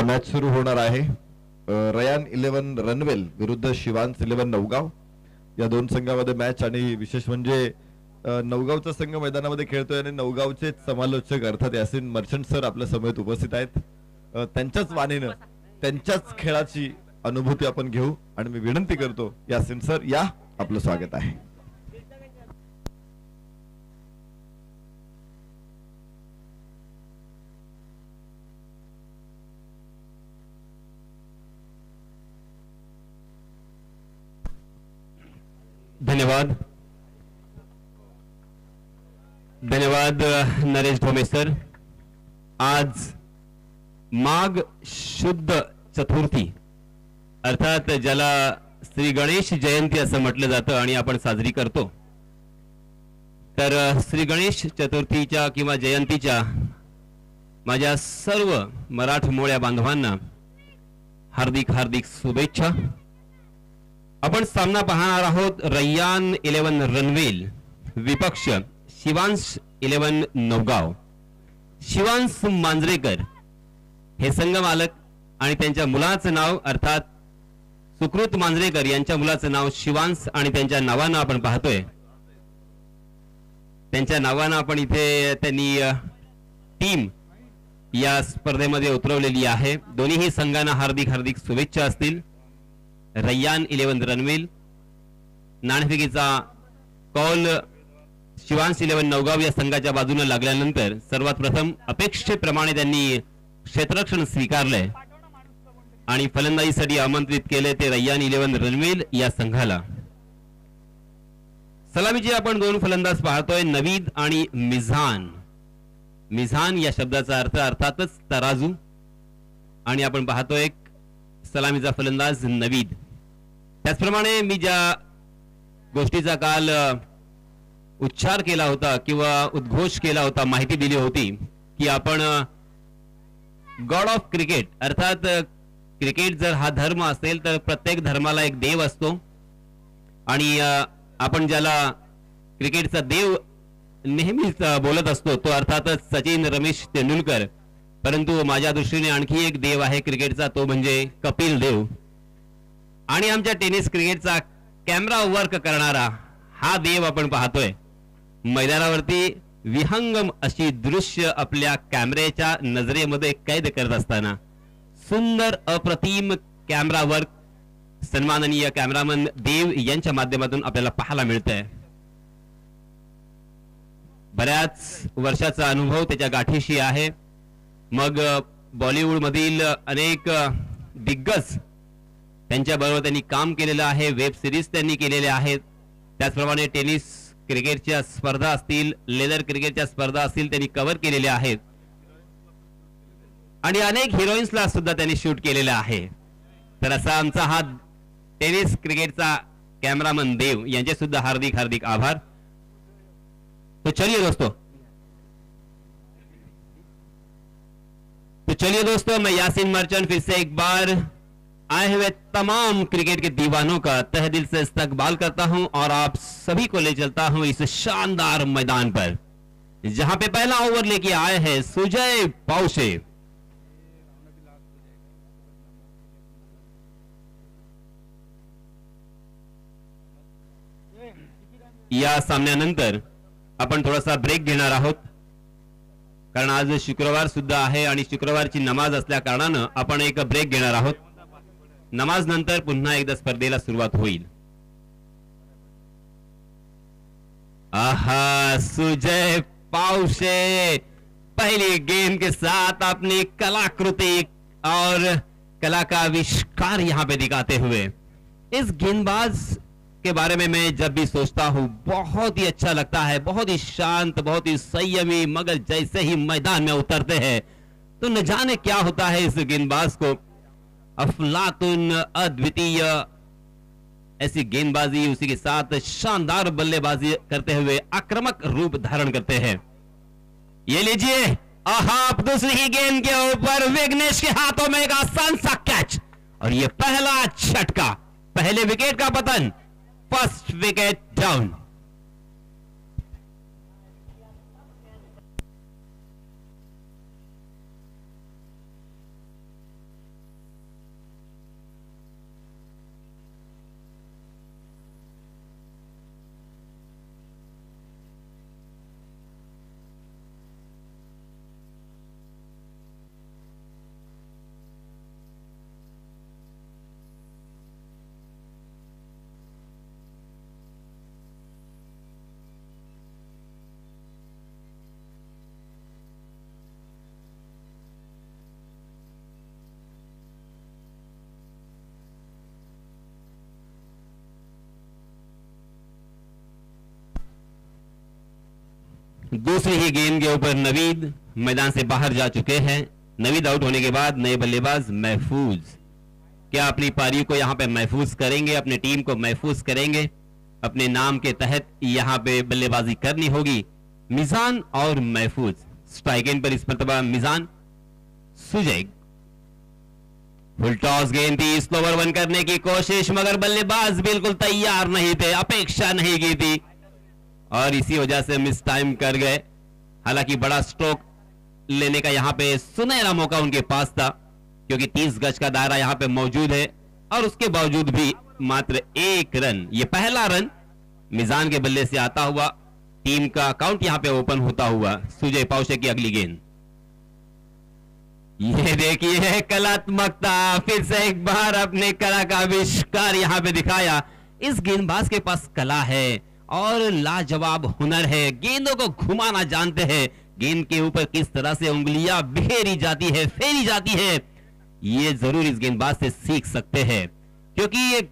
Match सुरू होणार आहे. रयान 11 रनवेल विरुद्ध शिवांश 11 नवगाव या दोन संघामध्ये मॅच. आणि विशेष म्हणजे नवगावचा संघ मैदानामध्ये खेळतोय आणि नवगावचे समालोचक अर्थात यासिन मर्चंट सर आपल्या समवेत उपस्थित आहेत. त्यांच्याच वाणीनं त्यांच्याच खेळाची अनुभूती आपण घेऊ आणि मी विनंती करतो यासिन सर या, आपलं स्वागत आहे. धन्यवाद धन्यवाद नरेश भोमे सर. आज माघ शुद्ध चतुर्थी अर्थात ज्याला श्री गणेश जयंती असं म्हटलं जातं आणि आपण साजरी करतो. तर श्री गणेश चतुर्थीच्या किंवा जयंतीच्या माझ्या सर्व मराठमोळ्या बांधवांना हार्दिक हार्दिक शुभेच्छा. आपण सामना पाहणार आहोत रय्यान 11 रनवेल विपक्ष शिवांश 11 नवगाव. शिवांश मांजरेकर हे संघ मालक आणि त्यांच्या मुलाचं नाव अर्थात सुकृत मांजरेकर यांच्या मुलाचं नाव शिवांश आणि त्यांच्या नावानं आपण पाहतोय. त्यांच्या नावानं आपण इथे त्यांनी टीम या स्पर्धेमध्ये उतरवलेली आहे. दोन्हीही संघांना हार्दिक हार्दिक शुभेच्छा असतील. रय्यान 11 रनवेल नाणेफेकीचा कॉल शिवांश 11 नवगाव या संघाच्या बाजूने लागल्यानंतर सर्वात प्रथम अपेक्षेप्रमाणे त्यांनी क्षेत्ररक्षण स्वीकारलंय आणि फलंदाजीसाठी आमंत्रित केले ते रय्यान 11 रनवेल या संघाला. सलामीचे आपण दोन फलंदाज पाहतोय, नवीद आणि मिझान. मिझान या शब्दाचा अर्थ अर्थातच तराजू आणि आपण पाहतोय सलामीचा फलंदाज नवीद. त्याचप्रमाणे मी ज्या गोष्टीचा काल उच्चार केला होता किंवा उद्घोष केला होता, माहिती दिली होती की आपण गॉड ऑफ क्रिकेट अर्थात क्रिकेट जर हा धर्म असेल तर प्रत्येक धर्माला एक देव असतो आणि आपण ज्याला क्रिकेटचा देव नेहमीच बोलत असतो तो अर्थातच सचिन रमेश तेंडुलकर. परंतु माझ्या दृष्टीने आणखी एक देव आहे क्रिकेटचा, तो म्हणजे कपिल देव. आणि आमच्या टेनिस क्रिकेटचा कॅमेरा वर्क करणारा हा देव आपण पाहतोय. मैदानावरती विहंगम अशी दृश्य आपल्या कॅमेऱ्याच्या नजरेमध्ये कैद करत असताना सुंदर अप्रतिम कॅमेरा वर्क सन्माननीय कॅमेरामन देव यांच्या माध्यमातून आपल्याला पाहायला मिळतंय. बऱ्याच वर्षाचा अनुभव त्याच्या गाठीशी आहे. मग बॉलिवूड मधील अनेक दिग्गज त्यांच्याबरोबर त्यांनी काम केलेलं आहे, वेब सिरीज त्यांनी केलेल्या आहेत. त्याचप्रमाणे टेनिस क्रिकेटच्या स्पर्धा असतील, लेदर क्रिकेटच्या स्पर्धा असतील त्यांनी कव्हर केलेल्या आहेत आणि अनेक हिरोईन्सला सुद्धा त्यांनी शूट केलेला आहे. तर असा आमचा हा टेनिस क्रिकेटचा कॅमेरामन देव यांचे सुद्धा हार्दिक हार्दिक आभार. तो चलिए दोस्तों मैं यासिन मर्चेंट फिर से एक बार आए हुए तमाम क्रिकेट के दीवानों का तहे दिल से इस्तकबाल करता हूं और आप सभी को ले चलता हूं इस शानदार मैदान पर जहां पे पहला ओवर लेके आए हैं सुजय पाउसे. या सामन्यानंतर आपण थोडासा ब्रेक घेणार आहोत कारण आज शुक्रवार सुद्धा आहे आणि शुक्रवारची नमाज असल्या कारणानं आपण एक ब्रेक घेणार आहोत. नमाज नंतर पुन्हा एकदा स्पर्धेला सुरुवात होईल. आहा, सुजय पाउसे पहली गेंद के साथ अपनी कलाकृति और कला का आविष्कार यहां पे दिखाते हुए इस गेंदबाज के बारे में मैं जब भी सोचता हूं बहुत ही अच्छा लगता है. बहुत ही शांत, बहुत ही संयमी, मगर जैसे ही मैदान में उतरते हैं तो न जाने क्या होता है इस गेंदबाज को. अफलातुन, अद्वितीय ऐसी गेंदबाजी, उसी के साथ शानदार बल्लेबाजी करते हुए आक्रामक रूप धारण करते हैं. ये लीजिए, आप दूसरी ही गेंद के ऊपर विघ्नेश के हाथों में एक आसान सा कैच और ये पहला झटका, पहले विकेट का पतन, फर्स्ट विकेट डाउन. दूसरी ही गेंद के ऊपर नवीद मैदान से बाहर जा चुके हैं। नवीद आउट होने के बाद नए बल्लेबाज महफूज क्या अपनी पारी को यहां पे महफूज करेंगे, अपने टीम को महफूज करेंगे, अपने नाम के तहत यहां पे बल्लेबाजी करनी होगी। मिजान और महफूज स्ट्राइक एंड पर इस मरतबा मिजान। सुजय फुल टॉस गेंद थी, स्लोवर वन करने की कोशिश, मगर बल्लेबाज बिल्कुल तैयार नहीं थे, अपेक्षा नहीं की थी और इसी वजह से मिस टाइम कर गए। हालांकि बड़ा स्ट्रोक लेने का यहां पे सुनहरा मौका उनके पास था, क्योंकि 30 गज का दायरा यहां पे मौजूद है और उसके बावजूद भी मात्र एक रन, ये पहला रन मिजान के बल्ले से आता हुआ, टीम का काउंट यहां पे ओपन होता हुआ। सुजय पाउशे की अगली गेंद, ये देखिए कलात्मकता, फिर से एक बार अपने कला का आविष्कार यहां पे दिखाया। इस गेंदबाज के पास कला है और लाजवाब हुनर है, गेंदों को घुमाना जानते हैं, गेंद के ऊपर किस तरह से उंगलियां बिखेरी जाती है, फेरी जाती है, ये जरूर इस गेंदबाज से सीख सकते हैं, क्योंकि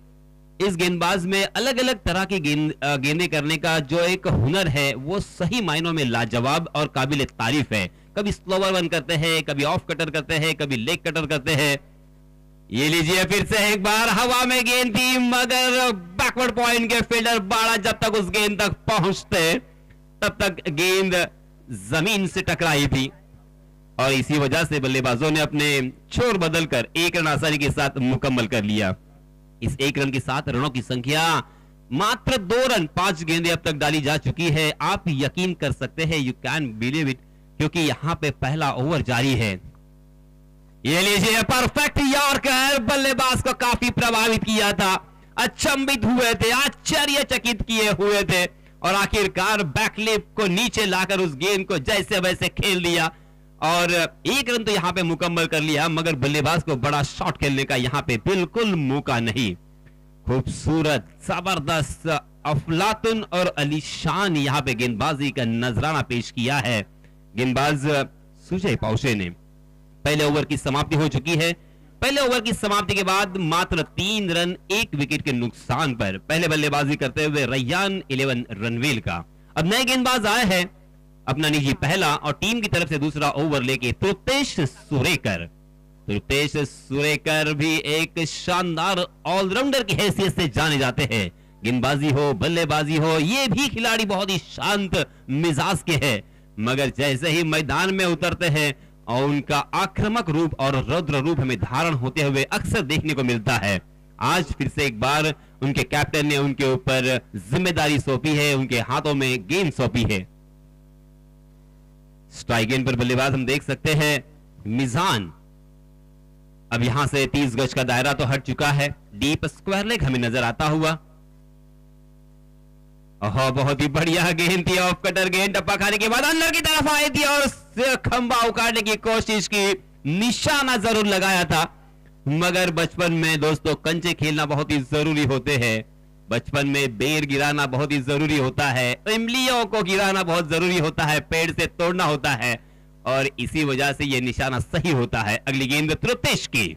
इस गेंदबाज में अलग अलग तरह की गेंदें करने का जो एक हुनर है वो सही मायनों में लाजवाब और काबिल तारीफ है। कभी स्लोवर वन करते हैं, कभी ऑफ कटर करते हैं, कभी लेग कटर करते हैं। ये लीजिए फिर से एक बार हवा में गेंद थी, मगर बैकवर्ड पॉइंट के फील्डर बाड़ा जब तक उस गेंद तक पहुंचते तब तक गेंद जमीन से टकराई थी और इसी वजह से बल्लेबाजों ने अपने छोर बदलकर एक रन आसानी के साथ मुकम्मल कर लिया। इस एक रन के साथ रनों की संख्या मात्र 2 रन, 5 गेंदें अब तक डाली जा चुकी है। आप यकीन कर सकते हैं, यू कैन बिलीव इट, क्योंकि यहां पे पहला ओवर जारी है। ये लीजिए परफेक्ट यॉर्कर, बल्लेबाज को काफी प्रभावित किया था, अचंभित हुए थे, आश्चर्यचकित किए हुए थे और आखिरकार बैकलिप को नीचे लाकर उस गेंद को जैसे वैसे खेल दिया और एक रन तो यहां पे मुकम्मल कर लिया, मगर बल्लेबाज को बड़ा शॉट खेलने का यहां पे बिल्कुल मौका नहीं। खूबसूरत, जबरदस्त, अफलातुन और अलीशान यहां पे गेंदबाजी का नजराना पेश किया है गेंदबाज सुजय पाउशे ने। पहले ओवर की समाप्ति हो चुकी है। पहले ओवर की समाप्ति के बाद मात्र 3 रन 1 विकेट के नुकसान पर पहले बल्लेबाजी करते हुए रैयान 11 रनवेल का। अब नए गेंदबाज आए हैं, अपना निजी पहला और टीम की तरफ से दूसरा ओवर लेके तृप्तेश सुरेकर। तृप्तेश सुरेकर भी एक शानदार ऑलराउंडर की हैसियत से जाने जाते हैं। गेंदबाजी हो, बल्लेबाजी हो, ये भी खिलाड़ी बहुत ही शांत मिजाज के हैं, मगर जैसे ही मैदान में उतरते हैं और उनका आक्रामक रूप और रौद्र रूप हमें धारण होते हुए अक्सर देखने को मिलता है। आज फिर से एक बार उनके कैप्टन ने उनके ऊपर जिम्मेदारी सौंपी है, उनके हाथों में गेंद सौंपी है। स्ट्राइक एंड पर बल्लेबाज हम देख सकते हैं मिजान। अब यहां से 30 गज का दायरा तो हट चुका है, डीप स्क्वायर लेग हमें नजर आता हुआ। ओह, बहुत ही बढ़िया गेंद थी, ऑफ कटर गेंद, टप्पा खाने के बाद अंदर की तरफ आई थी और खंबा उखाड़ने की कोशिश की, निशाना जरूर लगाया था, मगर बचपन में दोस्तों कंचे खेलना बहुत ही जरूरी होते हैं। बचपन में बेर गिराना बहुत ही जरूरी होता है, इमलियों को गिराना बहुत जरूरी होता है, पेड़ से तोड़ना होता है और इसी वजह से यह निशाना सही होता है। अगली गेंद तृप्तेश की,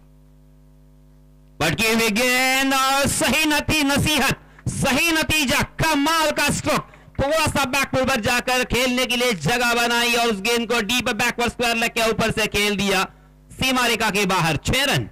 पटकी हुई गेंद और सही नसीहत, सही नतीजा, कमाल का स्ट्रोक, थोड़ा सा बैकवर्ड पर जाकर खेलने के लिए जगह बनाई और उस गेंद को डीप बैकवर्ड स्क्वायर लेग के ऊपर से खेल दिया, सीमा रेखा के बाहर, 6 रन।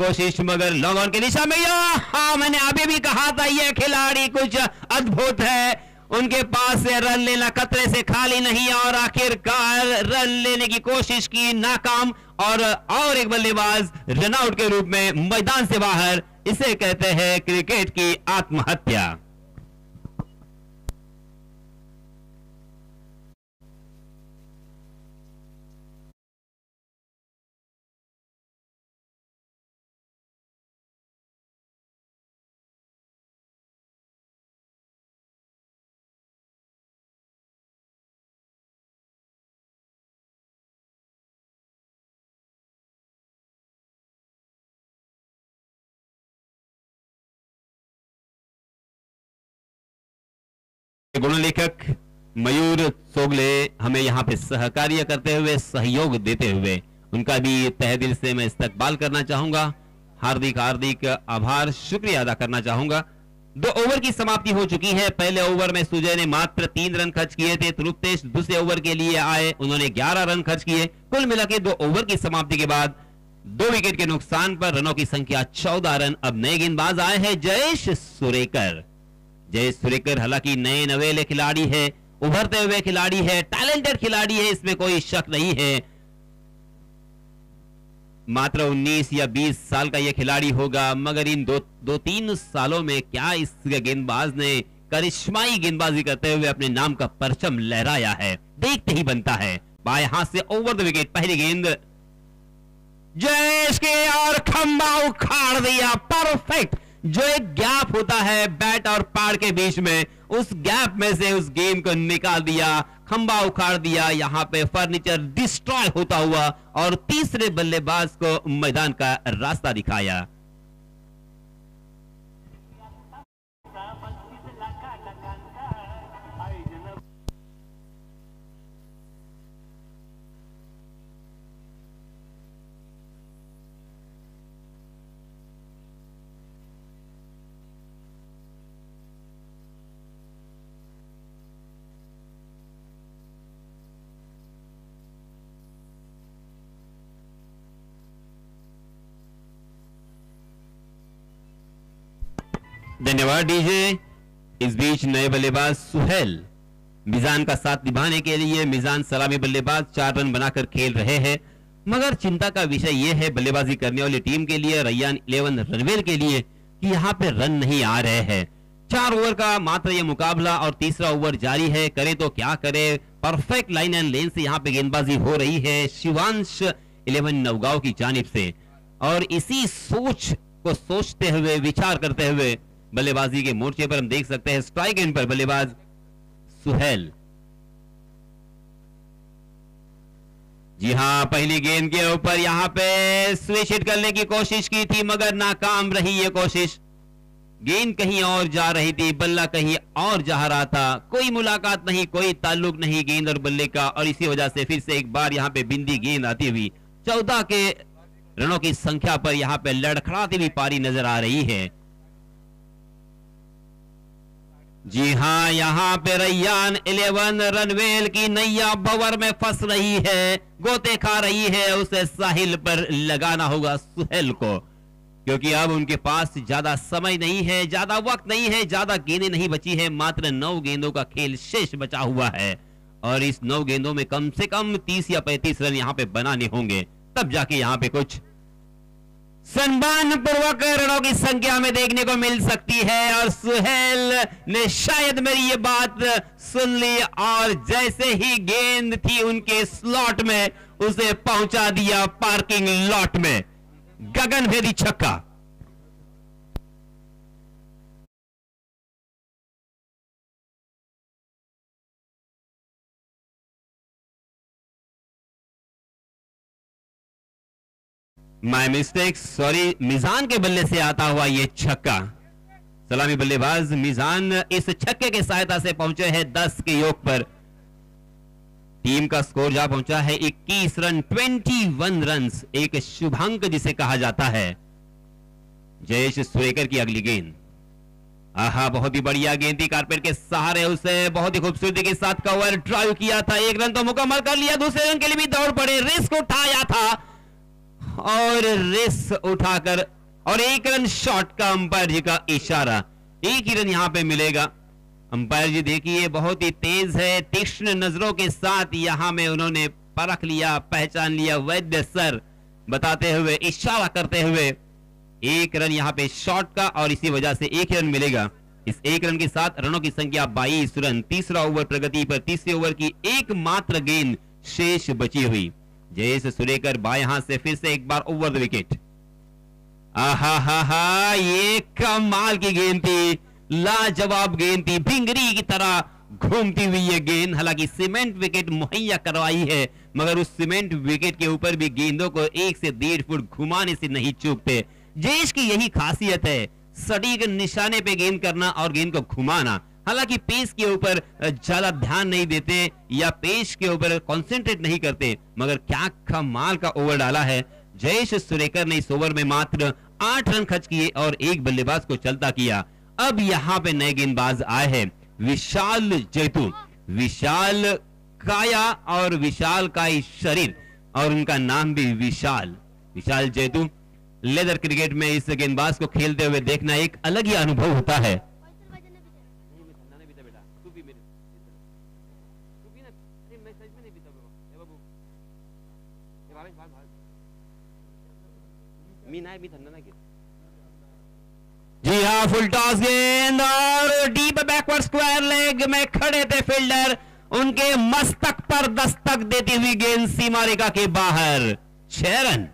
कोशिश, मगर लॉन्ग ऑन की दिशा में हाँ, मैंने अभी भी कहा था यह खिलाड़ी कुछ अद्भुत है। उनके पास से रन लेना खतरे से खाली नहीं, और आखिरकार रन लेने की कोशिश की, नाकाम, और एक बल्लेबाज रनआउट के रूप में मैदान से बाहर। इसे कहते हैं क्रिकेट की आत्महत्या। गुणलेखक मयूर सोगले हमें यहाँ पे सहकार्य करते हुए, सहयोग देते हुए, उनका भी तहे दिल से मैं इस्तकबाल करना चाहूंगा। हार्दिक हार्दिक आभार, शुक्रिया अदा करना चाहूंगा। 2 ओवर की समाप्ति हो चुकी है। पहले ओवर में सुजय ने मात्र 3 रन खर्च किए थे। तृप्तेश दूसरे ओवर के लिए आए, उन्होंने 11 रन खर्च किए। कुल मिलाकर 2 ओवर की समाप्ति के बाद 2 विकेट के नुकसान पर रनों की संख्या 14 रन। अब नए गेंदबाज आए हैं जयेश सुरेकर। जयेश सुरेकर हालांकि नए नवेले खिलाड़ी है, उभरते हुए खिलाड़ी है, टैलेंटेड खिलाड़ी है, इसमें कोई शक नहीं है। मात्र 19 या 20 साल का यह खिलाड़ी होगा, मगर इन 2-3 सालों में क्या इस गेंदबाज ने करिश्माई गेंदबाजी करते हुए अपने नाम का परचम लहराया है, देखते ही बनता है। बाएं हाथ से ओवर द विकेट, पहली गेंद जयेश के, और खंबा उखाड़ दिया, परफेक्ट। जो एक गैप होता है बैट और पाड़ के बीच में, उस गैप में से उस गेंद को निकाल दिया, खंबा उखाड़ दिया। यहां पे फर्नीचर डिस्ट्रॉय होता हुआ, और तीसरे बल्लेबाज को मैदान का रास्ता दिखाया। धन्यवाद डीजे। इस बीच नए बल्लेबाज सुहेल मिजान का साथ निभाने के लिए, मिजान सलामी बल्लेबाज 4 रन बनाकर खेल रहे हैं। मगर चिंता का विषय यह है बल्लेबाजी करने वाली टीम के लिए, रैयान 11 रनवेल के लिए, कि यहां पे रन नहीं आ रहे हैं। 4 ओवर का मात्र यह मुकाबला और तीसरा ओवर जारी है। करे तो क्या करे, परफेक्ट लाइन एंड लेन से यहां पे गेंदबाजी हो रही है शिवांश 11 नवगांव की जानिब से, और इसी सोच को सोचते हुए, विचार करते हुए बल्लेबाजी के मोर्चे पर हम देख सकते हैं स्ट्राइक एंड पर बल्लेबाज सुहेल। जी हां, पहली गेंद के ऊपर यहां पे स्विच हिट करने की कोशिश की थी, मगर नाकाम रही ये कोशिश। गेंद कहीं और जा रही थी, बल्ला कहीं और जा रहा था, कोई मुलाकात नहीं, कोई ताल्लुक नहीं गेंद और बल्ले का, और इसी वजह से फिर से एक बार यहां पे बिंदी गेंद आती हुई 14 के रनों की संख्या पर यहां पे लड़खड़ाती हुई पारी नजर आ रही है। जी हां, यहां पे रैयान 11 रनवेल की नैया भंवर में फंस रही है, गोते खा रही है। उसे साहिल पर लगाना होगा सुहेल को, क्योंकि अब उनके पास ज्यादा समय नहीं है, ज्यादा वक्त नहीं है, ज्यादा गेंदें नहीं बची है। मात्र 9 गेंदों का खेल शेष बचा हुआ है, और इस 9 गेंदों में कम से कम 30 या 35 रन यहां पे बनाने होंगे, तब जाके यहां पे कुछ सम्मान पूर्वक रनों की संख्या में देखने को मिल सकती है। और सुहेल ने शायद मेरी ये बात सुन ली, और जैसे ही गेंद थी उनके स्लॉट में, उसे पहुंचा दिया पार्किंग लॉट में, गगनभेदी छक्का। माय मिस्टेक, सॉरी। मिजान के बल्ले से आता हुआ यह छक्का, सलामी बल्लेबाज मिजान इस छक्के के सहायता से पहुंचे हैं 10 के योग पर। टीम का स्कोर जा पहुंचा है 21 रन, 21 रन्स, एक शुभांक जिसे कहा जाता है। जयेश सुरेकर की अगली गेंद, आहा, बहुत ही बढ़िया गेंद थी, कारपेट के सहारे उसे बहुत ही खूबसूरती के साथ कवर ड्राइव किया था। 1 रन तो मुकम्मल कर लिया, दूसरे रन के लिए भी दौड़ पड़े, रिस्क उठाया था, और रेस उठाकर और 1 रन शॉट का अंपायर जी का इशारा, 1 ही रन यहां पे मिलेगा। अंपायर जी देखिए बहुत ही तेज है, तीक्ष्ण नजरों के साथ यहां में उन्होंने परख लिया, पहचान लिया। वैद्य सर बताते हुए, इशारा करते हुए 1 रन यहां पे शॉट का और इसी वजह से 1 रन मिलेगा। इस 1 रन के साथ रनों की संख्या 22 रन। तीसरा ओवर प्रगति पर, तीसरे ओवर की एकमात्र गेंद शेष बची हुई। जयेश सुरेकर बाएं हाथ से फिर से एक बार ओवर द विकेट। आहा हा हा, ये कमाल की गेंद थी, लाजवाब गेंद थी, भिंगरी की तरह घूमती हुई ये गेंद। हालांकि सीमेंट विकेट मुहैया करवाई है, मगर उस सीमेंट विकेट के ऊपर भी गेंदों को 1 से 1.5 फुट घुमाने से नहीं चूकते। जयेश की यही खासियत है, सटीक निशाने पे गेंद करना और गेंद को घुमाना। हालांकि पेस के ऊपर ज्यादा ध्यान नहीं देते या पेस के ऊपर कंसंट्रेट नहीं करते, मगर क्या कमाल का ओवर डाला है जयेश सुरेकर ने। इस ओवर में मात्र 8 रन खर्च किए और एक बल्लेबाज को चलता किया। अब यहां पे नए गेंदबाज आए हैं, विशाल जैतू। विशाल काया और विशाल का शरीर और उनका नाम भी विशाल। विशाल जैतू, लेदर क्रिकेट में इस गेंदबाज को खेलते हुए देखना एक अलग ही अनुभव होता है। जी हाँ, फुल टॉस गेंद और डीप बैकवर्ड स्क्वायर लेग में खड़े थे फील्डर, उनके मस्तक पर दस्तक देती हुई गेंद सीमा रेखा के बाहर। 6 रन।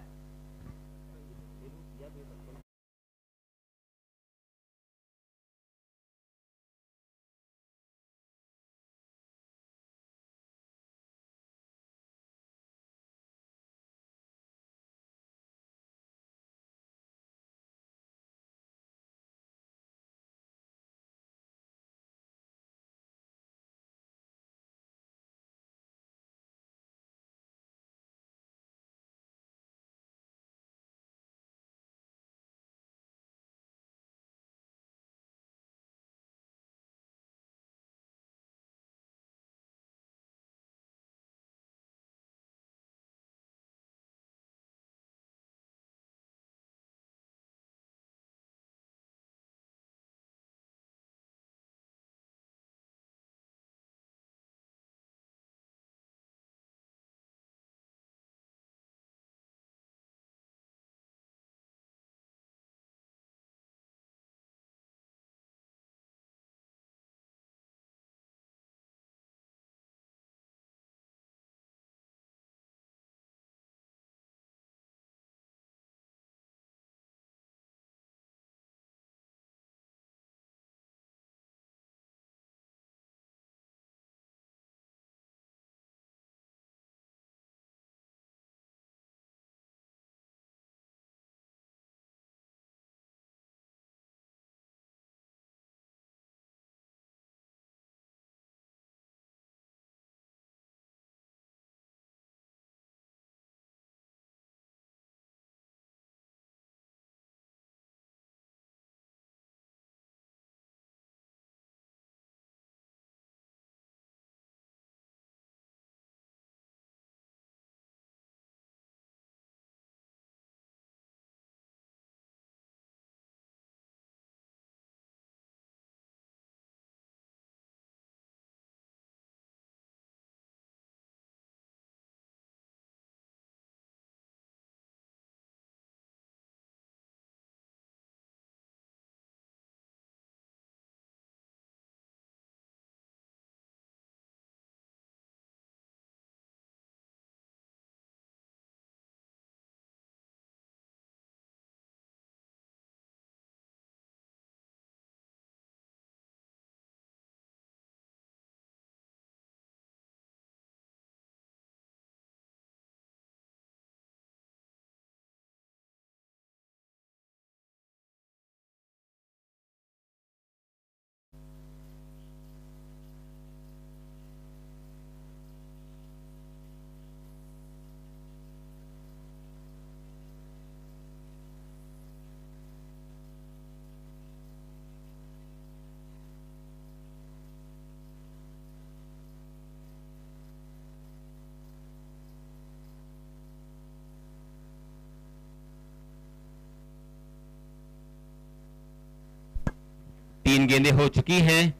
3 गेंदें हो चुकी हैं।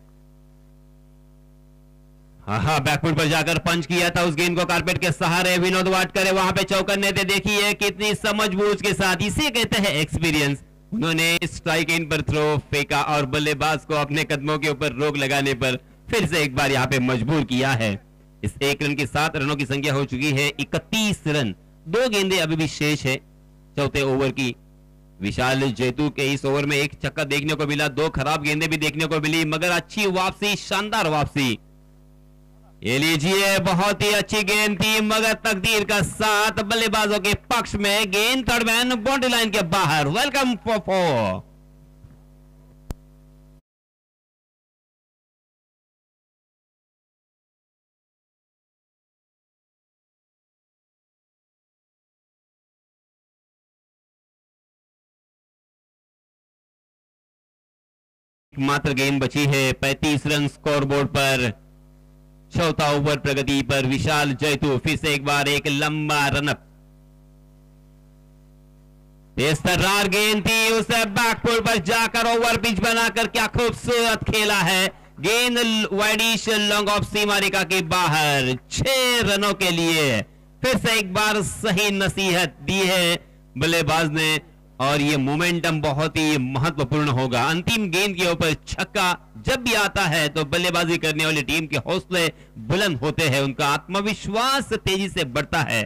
हाँ, बैकफुट पर जाकर पंच किया था उस गेंद को कारपेट के सहारे। विनोद वाडकर वहां पे चौकन्ने थे। देखिए कितनी समझबूझ के साथ, इसे कहते हैं एक्सपीरियंस। उन्होंने स्ट्राइक इन पर थ्रो फेंका और बल्लेबाज को अपने कदमों के ऊपर रोक लगाने पर फिर से एक बार यहाँ पे मजबूर किया है। इस 1 रन के 7 रनों की संख्या हो चुकी है 31 रन। 2 गेंदें अभी भी शेष है चौथे ओवर की। विशाल जैतू के इस ओवर में 1 छक्का देखने को मिला, 2 खराब गेंदें भी देखने को मिली, मगर अच्छी वापसी, शानदार वापसी। ये लीजिए, बहुत ही अच्छी गेंद थी, मगर तकदीर का साथ बल्लेबाजों के पक्ष में। गेंद थर्ड मैन बाउंड्री लाइन के बाहर। Welcome for 4। मात्र गेंद बची है, 35 रन स्कोरबोर्ड पर। चौथा ओवर प्रगति पर विशाल जैतू फिर से एक बार एक लंबा रनअप। बेस्तरार गेंद थी, उसे बैकफुट पर जाकर ओवर पिच बनाकर क्या खूबसूरत खेला है। गेंद वाइडिश लॉन्ग ऑफ सीमा रेखा के बाहर। 6 रनों के लिए फिर से एक बार सही नसीहत दी है बल्लेबाज ने, और ये मोमेंटम बहुत ही महत्वपूर्ण होगा। अंतिम गेंद के ऊपर छक्का जब भी आता है तो बल्लेबाजी करने वाली टीम के हौसले बुलंद होते हैं, उनका आत्मविश्वास तेजी से बढ़ता है।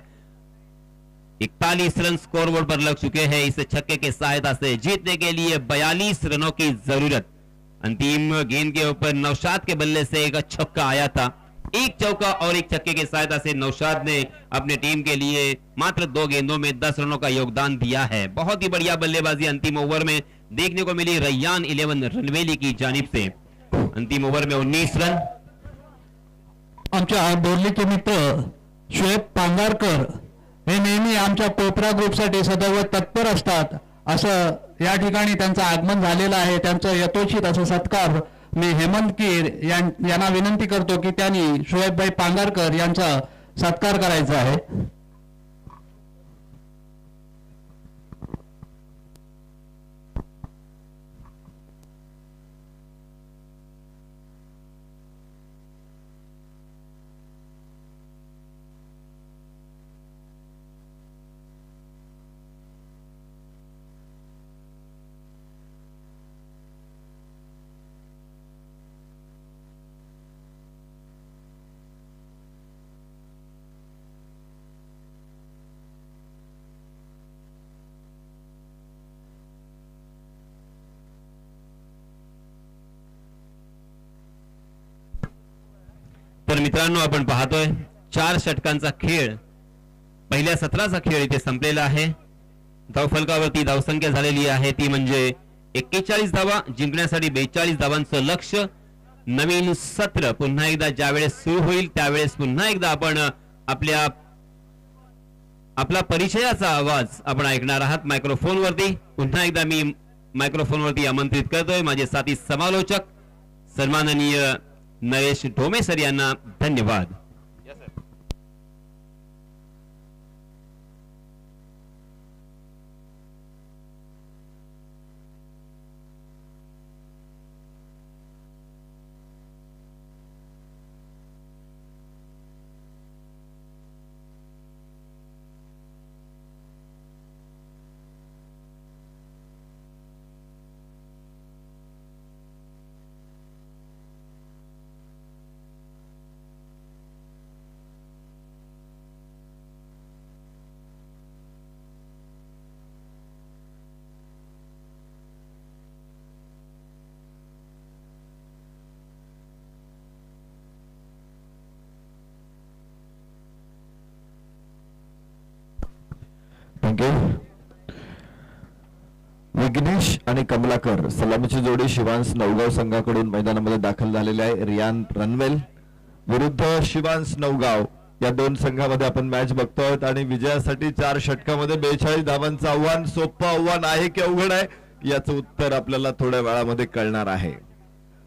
41 रन स्कोरबोर्ड पर लग चुके हैं। इस छक्के की सहायता से जीतने के लिए 42 रनों की जरूरत। अंतिम गेंद के ऊपर नौशाद के बल्ले से एक छक्का आया था। 1 चौका और 1 छक्के की सहायता से नौशाद ने अपने टीम के लिए मात्र 2 गेंदों में 10 रनों का योगदान दिया है। बहुत ही बढ़िया बल्लेबाजी अंतिम ओवर में देखने को मिली रैयान 11 रणवेली की जानिब से। अंतिम ओवर में 19 रन। आमच्या बोर्लीचे मित्र शोएब पांगारकर हे नेहमी आमच्या कोपरा ग्रुपसाठी सदैव तत्पर असतात, असं या ठिकाणी त्यांचं आगमन झालेलं आहे। त्यांचं यथोचित असं सत्कार मी हेमंत कीर यांना विनंती करतो की त्यांनी शोएबभाई पांगारकर यांचा सत्कार करायचा आहे। तर मित्रांनो, आपण पाहतोय 4 षटकांचा खेळ, पहिल्या सत्राचा खेळ इथे संपलेला आहे। धावफलकावरती धावसंख्या झालेली आहे ती म्हणजे 41 धावा, जिंकण्यासाठी 42 धावांचं लक्ष्य। नवीन सत्र पुन्हा एकदा ज्यावेळेस सुरू होईल त्यावेळेस पुन्हा एकदा आपण आपला परिचयाचा आवाज आपण ऐकणार आहात मायक्रोफोनवरती। पुन्हा एकदा मी मायक्रोफोनवरती आमंत्रित करतोय माझे साथी समालोचक सन्माननीय नरेश ढोमे सर यांना। धन्यवाद। थँक्यू। विघ्नेश आणि कमलाकर सलामीची जोडी शिवांश नवगाव संघाकडून मैदानामध्ये दाखल झालेले आहे। रियान रणवेल विरुद्ध शिवांश नवगाव या 2 संघामध्ये आपण मॅच बघतोय आणि विजयासाठी 4 षटकामध्ये 42 धावांचं आव्हान सोपं आव्हान आहे की अवघड आहे याचं उत्तर आपल्याला थोड्या वेळामध्ये कळणार आहे।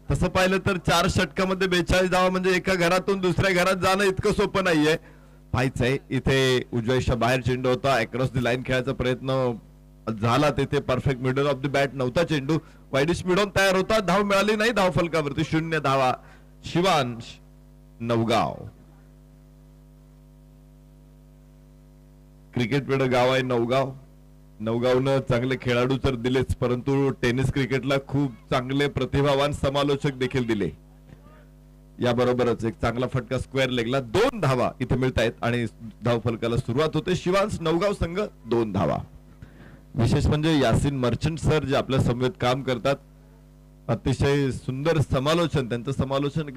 तसं पाहिलं तर 4 षटकामध्ये 42 धावा म्हणजे एका घरातून दुसऱ्या घरात जाणं इतकं सोपं नाहीये। पाहायचंय इथे उजव्याच्या बाहेर चेंडू होता, अक्रॉस दी लाईन खेळायचा प्रयत्न झाला तेथे perfect middle of the bat नव्हता चेंडू, वाईडिश मिडॉन तयार होता, धाव मिळाली नाही, धाव फलकावरती 0 धावा शिवांश नवगाव. क्रिकेटपेड गाव आहे नवगाव. नवगावनं चांगले खेळाडू तर दिलेच, परंतु टेनिस क्रिकेटला खूप चांगले प्रतिभावान समालोचक देखील दिले. याबरोबरच एक चांगला फटका स्क्वेअर लेगला 2 धावा इथे मिळत आहेत आणि धाव फलकाला सुरुवात होते. शिवांश नवगाव संघ 2 धावा. विशेष म्हणजे यासिन मर्चंट सर जे आपल्या समवेत काम करतात, अतिशय सुंदर समालोचन, त्यांचं समालोचन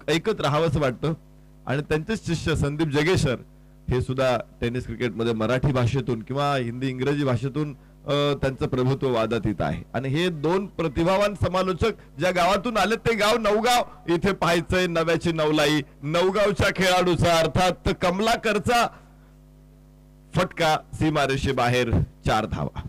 ऐकत राहावंच वाटतं. आणि त्यांचे शिष्य संदीप जगेशर हे सुद्धा टेनिस क्रिकेटमध्ये मराठी भाषेतून किंवा हिंदी इंग्रजी भाषेतून त्यांचं प्रभुत्व वादात येत आहे. आणि हे 2 प्रतिभावान समालोचक ज्या गावातून आले ते गाव नवगाव. इथे पाहायचंय नव्याची नवलाई, नवगावच्या खेळाडूचा अर्थात कमलाकरचा फटका सीमारेषे बाहेर 4 धावा.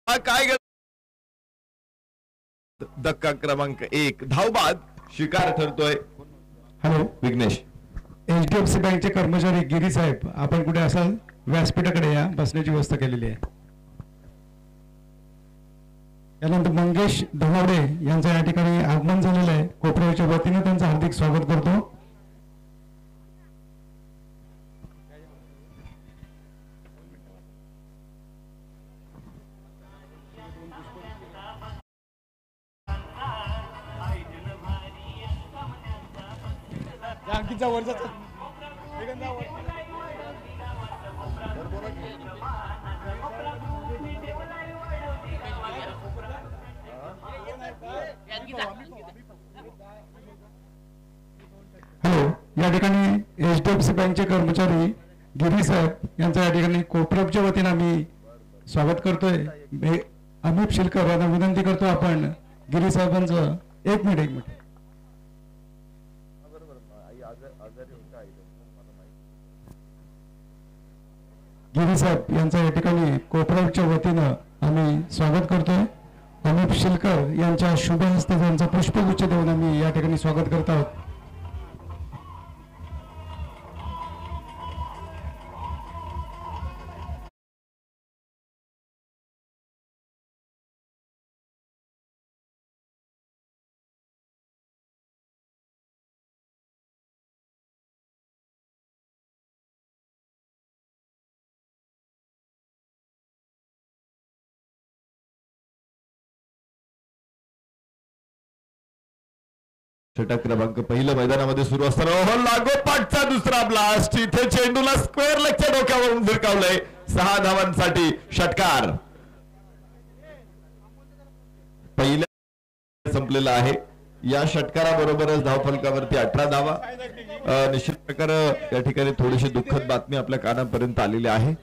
काय धक्का क्रमांक 1 धावबाद शिकार ठरतोय. हॅलो, विघ्नेश. HDFC बँकचे कर्मचारी गिरी साहेब, आपण कुठे असाल व्यासपीठाकडे या, बसण्याची व्यवस्था केलेली आहे. यानंतर मंगेश धनावडे यांचं या ठिकाणी आगमन झालेलं आहे. कोपऱ्याच्या वतीने त्यांचं हार्दिक स्वागत करतो. हॅलो, या ठिकाणी HDFC बँकचे कर्मचारी गिरी साहेब यांचं या ठिकाणी कोपरच्या वतीने आम्ही स्वागत करतोय. अमित शिलकर यांना विनंती करतो आपण गिरी साहेबांचं 1 मिनिट. गिरी साहेब यांचं या ठिकाणी कोपरच्या वतीनं आम्ही स्वागत करतोय. अमित शिलकर यांच्या शुभ हस्ते त्यांचं पुष्पगुच्छ देऊन आम्ही या ठिकाणी स्वागत करत आहोत. षटक क्रमांक पहिलं मैदानामध्ये सुरू असताना लागोपाठचा दुसरा ब्लास्ट. इथे चेंडूला स्क्वेअर लेगच्या डोक्यावरून भिरकावलंय. 6 धावांसाठी षटकार पहिल्या संपलेला आहे. या षटकाराबरोबरच धावफलकावरती 18 धावा. निश्चित प्रकारे या ठिकाणी थोडीशी दुःखद बातमी आपल्या कानापर्यंत आलेली आहे.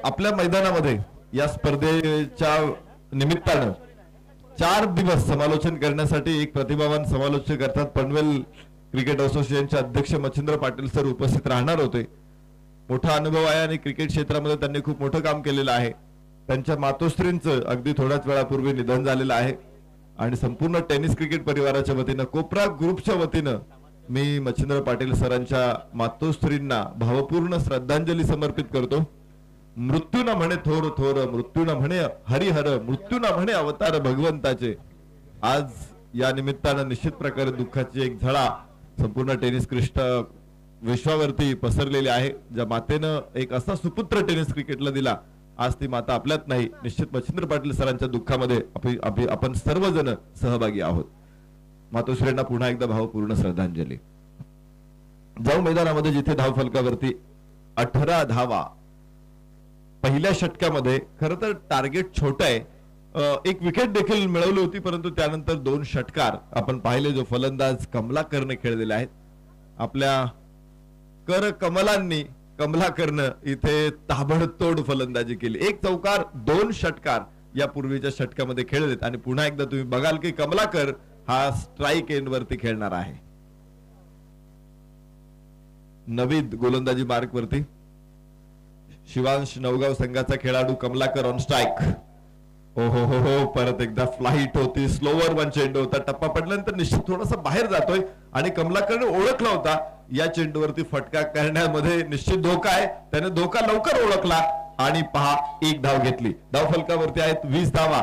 आपल्या मैदानामध्ये या स्पर्धेच्या निमित्तानं 4 दिवस समालोचन करण्यासाठी एक प्रतिभावान समालोचक अर्थात पनवेल क्रिकेट असोसिएशनचे अध्यक्ष मच्छिंद्र पाटील सर उपस्थित राहणार होते. मोठा अनुभव आहे आणि क्रिकेट क्षेत्रामध्ये त्यांनी खूप मोठं काम केलेलं आहे. त्यांच्या मातोश्रींचं अगदी थोड्याच वेळापूर्वी निधन झालेलं आहे आणि संपूर्ण टेनिस क्रिकेट परिवाराच्या वतीनं कोपरा ग्रुपच्या वतीनं मी मच्छिंद्र पाटील सरांच्या मातोश्रींना भावपूर्ण श्रद्धांजली समर्पित करतो. मृत्यू न म्हणे थोर थोर, मृत्यू न म्हणे हरिहर, मृत्यू न म्हणे अवतार भगवंताचे. आज या निमित्तानं निश्चित प्रकारे दुःखाची एक झळा संपूर्ण टेनिस क्रिस्ट विश्वावरती पसरलेली आहे. ज्या मातेनं एक असा सुपुत्र टेनिस क्रिकेटला दिला, आज ती माता आपल्यात नाही. निश्चित मच्छिंद्र पाटील सरांच्या दुःखामध्ये आपण सर्वजण सहभागी आहोत. मातोश्रींना पुन्हा एकदा भावपूर्ण श्रद्धांजली. जाऊ मैदानामध्ये जिथे धाव फलकावरती 18 धावा पहिल्या षटकामध्ये. खरं तर टार्गेट छोटं आहे एक विकेट देखील मिळवली होती, परंतु त्यानंतर 2 षटकार आपण पाहिले जो फलंदाज कमलाकरने खेळलेले आहेत. आपल्या कमलाकरनं इथे ताबडतोड फलंदाजी केली. 1 चौकार 2 षटकार यापूर्वीच्या षटकामध्ये खेळलेत आणि पुन्हा एकदा तुम्ही बघाल की कमलाकर हा स्ट्राईक एंड वरती खेळणार आहे. नवीद गोलंदाजी मार्क वरती. शिवांश नवगाव संघाचा खेळाडू कमलाकर ऑन स्ट्राईक. हो हो हो, परत एकदा फ्लाईट होती, स्लोवर वन चेंडू होता, टप्पा पडल्यानंतर निश्चित थोडासा बाहेर जातोय आणि कमलाकरने ओळखला होता या चेंडूवरती फटका करण्यामध्ये निश्चित धोका आहे. त्याने धोका लवकर ओळखला आणि पहा 1 धाव घेतली. धाव फलकावरती आहेत 20 धावा.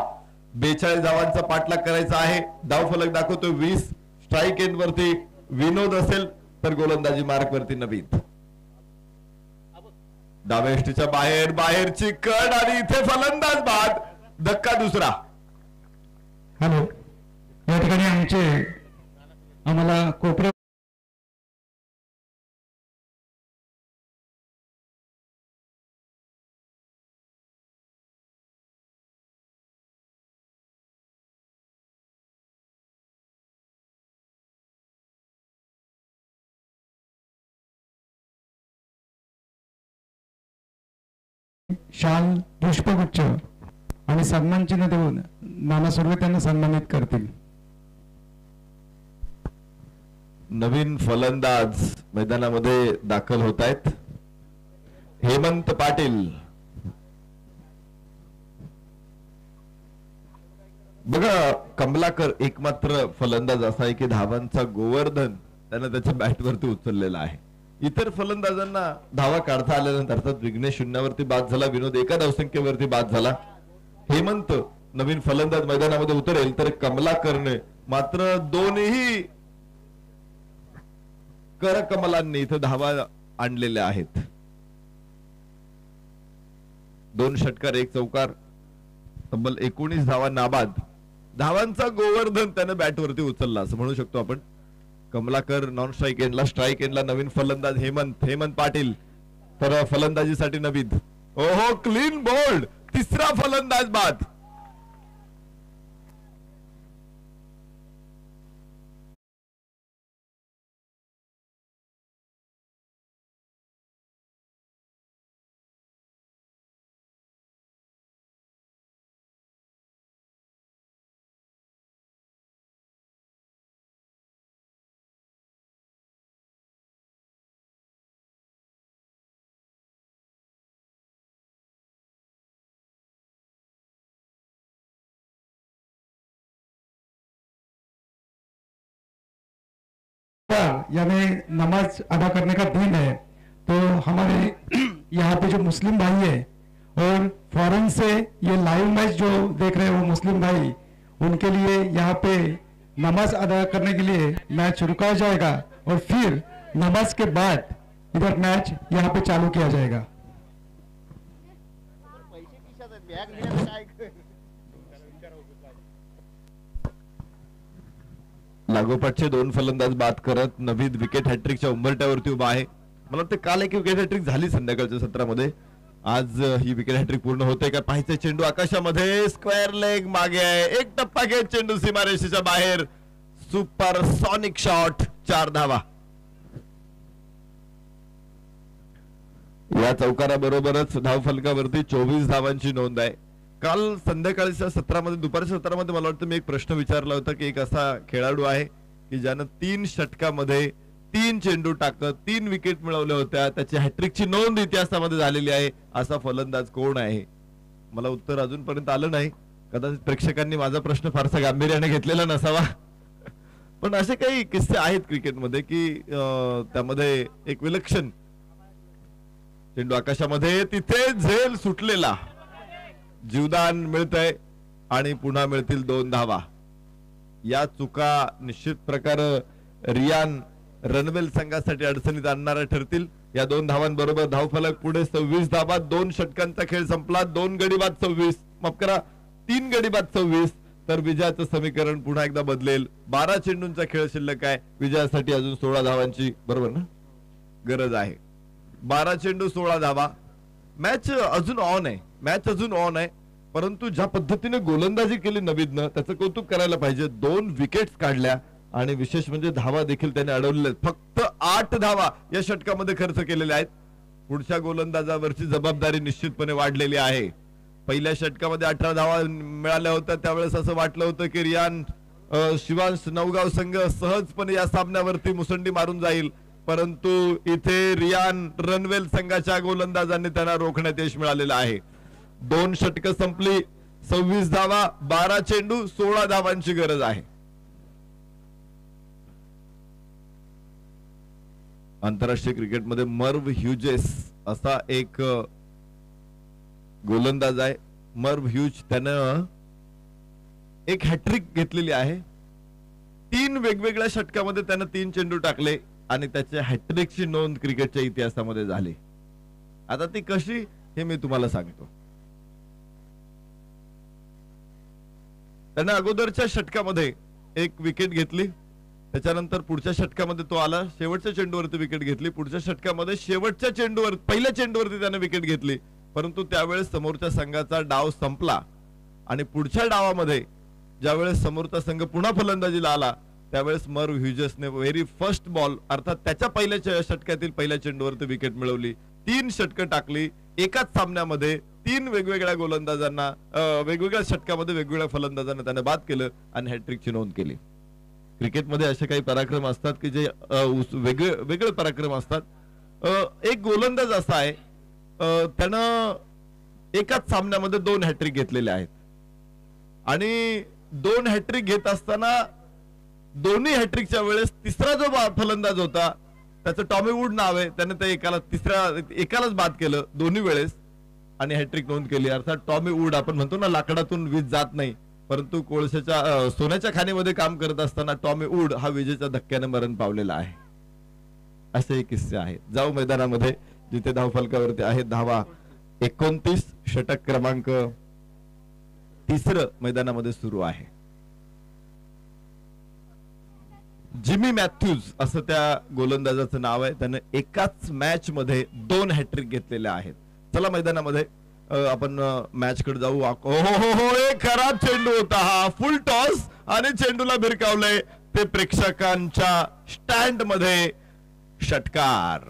42 धावांचा पाठलाग करायचा आहे. धाव फलक दाखवतोय 20. स्ट्राईक एंड वरती विनोद असेल तर गोलंदाजी मार्क वरती नवीद. डाव्या यष्टीच्या बाहेरची कड आणि इथे फलंदाज बाद. धक्का दुसरा. हॅलो, या ठिकाणी आम्हाला कोपऱ्या शाल, पुष्पगुच्छ आणि सन्मानचिन्ह देऊन नाना सुर्वे त्यांना सन्मानित करतील. नवीन फलंदाज मैदानामध्ये दाखल होत आहेत. हेमंत पाटील. बघा, कमलाकर एकमात्र फलंदाज असा आहे की धावांचा गोवर्धन त्यानं त्याच्या बॅटवरती उचललेला आहे. इतर फलंदाजांना धावा काढता आल्यानंतर अर्थात विघ्नेश शून्यावरती बाद झाला, विनोद 1 धावसंख्येवरती बाद झाला. हेमंत नवीन फलंदाज मैदानामध्ये उतरेल तर कमलाकरने मात्र दोन्ही करकमलांनी इथं धावा आणलेल्या आहेत. 2 षटकार 1 चौकार, तब्बल 19 धावा नाबाद. धावांचा गोवर्धन त्याने बॅटवरती उचलला असं म्हणू शकतो आपण. कमलाकर नॉन स्ट्राईक एंडला, स्ट्राईक एंडला नवीन फलंदाज हेमंत पाटील. तर फलंदाजीसाठी नवीद. ओहो, क्लीन बोल्ड. 3रा फलंदाज बाद. यानी नमाज अदा करने का दिन है, तो हमारे यहाँ पे जो मुस्लिम भाई है और फॉरेन से ये लाइव मैच जो देख रहे हैं वो मुस्लिम भाई, उनके लिए यहाँ पे नमाज अदा करने के लिए मैच रुकाया जाएगा और फिर नमाज के बाद इधर मैच यहाँ पे चालू किया जाएगा. लागोपाठचे 2 फलंदाज बाद करत नवीद विकेट हॅट्रिकच्या उंबरट्यावरती उभा आहे. मला वाटतं काल एक विकेट हॅट्रिक झाली संध्याकाळच्या सत्रामध्ये. आज ही विकेट हॅट्रिक पूर्ण होते का पाहायचं. चेंडू आकाशामध्ये, स्क्वेअर लेग मागे आहे, 1 टप्पा घेत चेंडू सीमारेषेच्या बाहेर. सुपर सॉनिक शॉट, 4 धावा. या चौकाराबरोबरच धाव फलकावरती 24 धावांची नोंद आहे. काल संध्याकाळच्या सत्रामध्ये, दुपारच्या सत्रामध्ये मला वाटतं मी एक प्रश्न विचारला होता की एक असा खेळाडू आहे की ज्यानं 3 षटकामध्ये 3 चेंडू टाकत 3 विकेट मिळवल्या होत्या, त्याची हॅट्रिकची नोंद इतिहासामध्ये झालेली आहे, असा फलंदाज कोण आहे. मला उत्तर अजूनपर्यंत आलं नाही. कदाचित प्रेक्षकांनी माझा प्रश्न फारसा गांभीर्याने घेतलेला नसावा, पण असे काही किस्से आहेत क्रिकेटमध्ये की त्यामध्ये एक विलक्षण चेंडू आकाशामध्ये, तिथे झेल सुटलेला, जीवदान मिळतंय आणि पुन्हा मिळतील 2 धावा. या चुका निश्चित प्रकारे रियान रणवेल संघासाठी अडचणीत आणणाऱ्या ठरतील. या 2 धावांबरोबर धावफलक पुढे 26 धावा. 2 षटकांचा खेळ संपला. 2 गडी बाद 26, माफ करा 3 गडी बाद 26. तर विजयाचं समीकरण पुन्हा एकदा बदलेल. 12 चेंडूंचा खेळ शिल्लक आहे. विजयासाठी अजून 16 धावांची बरोबर ना गरज आहे. 12 चेंडू 16 धावा. मॅच अजून ऑन आहे, परंतु ज्या पद्धतीने गोलंदाजी केली नवीदनं त्याचं कौतुक करायला पाहिजे. 2 विकेट्स काढल्या आणि विशेष म्हणजे धावा देखील त्याने अडवलेल्या. फक्त 8 धावा या षटकामध्ये खर्च केलेल्या आहेत. पुढच्या गोलंदाजावरची जबाबदारी निश्चितपणे वाढलेली आहे. पहिल्या षटकामध्ये 18 धावा मिळाल्या होत्या. त्यावेळेस असं वाटलं होतं की रियान शिवांश नवगाव संघ सहजपणे या सामन्यावरती मुसंडी मारून जाईल, परंतु इथे रियान रणवेल संघाच्या गोलंदाजांनी त्यांना रोखण्यात यश मिळालेलं आहे. 2 षटकं संपली, 26 धावा, 12 चेंडू, 16 धावांची गरज आहे. आंतरराष्ट्रीय क्रिकेटमध्ये मर्व ह्युजेस असा एक गोलंदाज आहे. मर्व ह्यूज त्यानं एक हॅट्रिक घेतलेली आहे. 3 वेगवेगळ्या षटकामध्ये त्यानं 3 चेंडू टाकले आणि त्याच्या हॅट्रिकची नोंद क्रिकेटच्या इतिहासामध्ये झाली. आता ती कशी हे मी तुम्हाला सांगतो. त्यानं अगोदरच्या षटकामध्ये 1 विकेट घेतली, त्याच्यानंतर पुढच्या षटकामध्ये तो आला, शेवटच्या चेंडूवरती विकेट घेतली. पुढच्या षटकामध्ये शेवटच्या चेंडूवर पहिल्या चेंडूवरती त्याने विकेट घेतली, परंतु त्यावेळेस समोरच्या संघाचा डाव संपला आणि पुढच्या डावामध्ये ज्यावेळेस समोरचा संघ पुन्हा फलंदाजीला आला त्यावेळेस मर्व ह्युजेसने व्हेरी फर्स्ट बॉल अर्थात त्याच्या पहिल्या षटकातील पहिल्या चेंडूवरती विकेट मिळवली. 3 षटकं टाकली. एकाच सामन्यामध्ये 3 वेगवेगळ्या गोलंदाजांना वेगवेगळ्या षटकामध्ये वेगवेगळ्या फलंदाजांना त्याने बाद केलं आणि हॅट्रिकची नोंद केली. क्रिकेटमध्ये असे काही पराक्रम असतात की जे वेगळे पराक्रम असतात. एक गोलंदाज असा आहे त्यानं एकाच सामन्यामध्ये 2 हॅट्रिक घेतलेले आहेत आणि 2 हॅट्रिक घेत असताना दोन्ही हॅट्रिकच्या वेळेस तिसरा जो फलंदाज होता त्याचं टॉमी वूड नाव आहे, त्याने त्या एकालाच बाद केलं दोन्ही वेळेस आणि हॅट्रिक नोंद केली. अर्थात टॉमी वूड आपण म्हणतो ना लाकडातून वीज जात नाही, परंतु कोळशाच्या सोन्याच्या खाणीमध्ये काम करत असताना टॉमी वूड हा विजेच्या धक्क्याने मरण पावलेला आहे. असे किस्से आहेत. जाऊ मैदानामध्ये जिथे धावफलकावरती आहेत धावा 29, षटक क्रमांक 3 मैदानामध्ये सुरू आहे. जिमी मॅथ्यूज असं त्या गोलंदाजाचं नाव आहे. त्याने एकाच मॅच मध्ये 2 हॅट्रिक घेतलेल्या आहेत. चला मैदानामध्ये आपण मॅच कडे जाऊ. हो एक खराब चेंडू होता हा. फुल टॉस आणि चेंडूला भिरकावलंय ते प्रेक्षकांच्या स्टँड मध्ये. षटकार.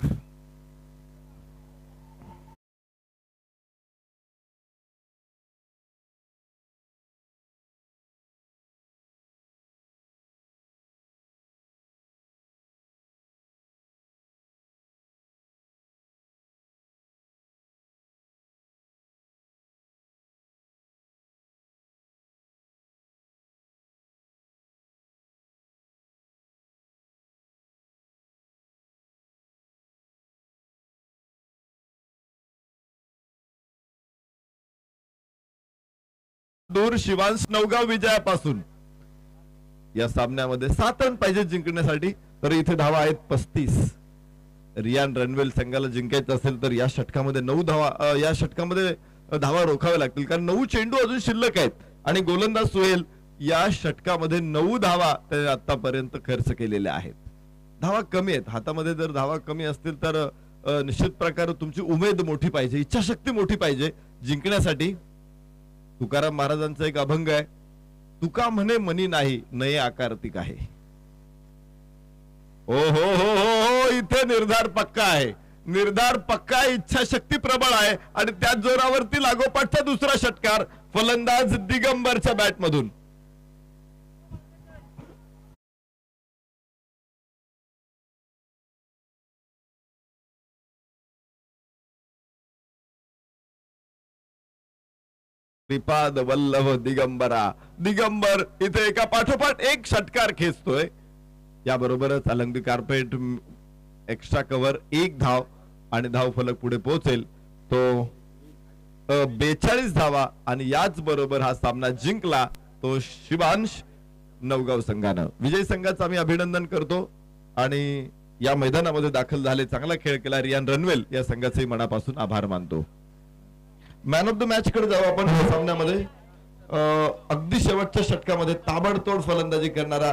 दूर शिवांश नवगाव विजयापासून या सामन्यामध्ये 7 रन पाहिजे जिंकण्यासाठी, तर इथे धावा आहेत 35. रियान रणवेल संघाला जिंकायचं असेल तर या षटकामध्ये 9 धावा या षटकामध्ये धावा रोखाव्या लागतील, कारण 9 चेंडू अजून शिल्लक आहेत आणि गोलंदाज सुहेल या षटकामध्ये 9 धावा त्याने आतापर्यंत खर्च केलेल्या आहेत. धावा कमी आहेत हातामध्ये. जर धावा कमी असतील तर निश्चित प्रकारे तुमची उमेद मोठी पाहिजे, इच्छाशक्ती मोठी पाहिजे जिंकण्यासाठी. तुकाराम महाराजांचा एक अभंग आहे, तुका म्हणे मनी नाही नये आकार्तिक आहे. हो हो हो हो हो इथे निर्धार पक्का आहे. निर्धार पक्का, इच्छाशक्ती प्रबळ आहे आणि त्या जोरावरती लागोपाठचा दुसरा षटकार फलंदाज दिगंबरच्या बॅट मधून. श्रीपाद वल्लभ दिगंबरा. दिगंबर इथे एका पाठोपाठ एक षटकार खेचतोय. याबरोबरच अलंगी कार्पेट एक्स्ट्रा कव्हर 1 धाव आणि धाव फलक पुढे पोहोचेल तो 42 धावा आणि याच बरोबर हा सामना जिंकला तो शिवांश नवगाव संघानं. विजय संघाचं आम्ही अभिनंदन करतो आणि या मैदानामध्ये दाखल झाले, चांगला खेळ केला रियान रणवेल या संघाचे मनापासून आभार मानतो. मॅन ऑफ द मॅच कडे जाऊ आपण. या सामन्यामध्ये अगदी शेवटच्या षटकामध्ये ताबडतोड फलंदाजी करणारा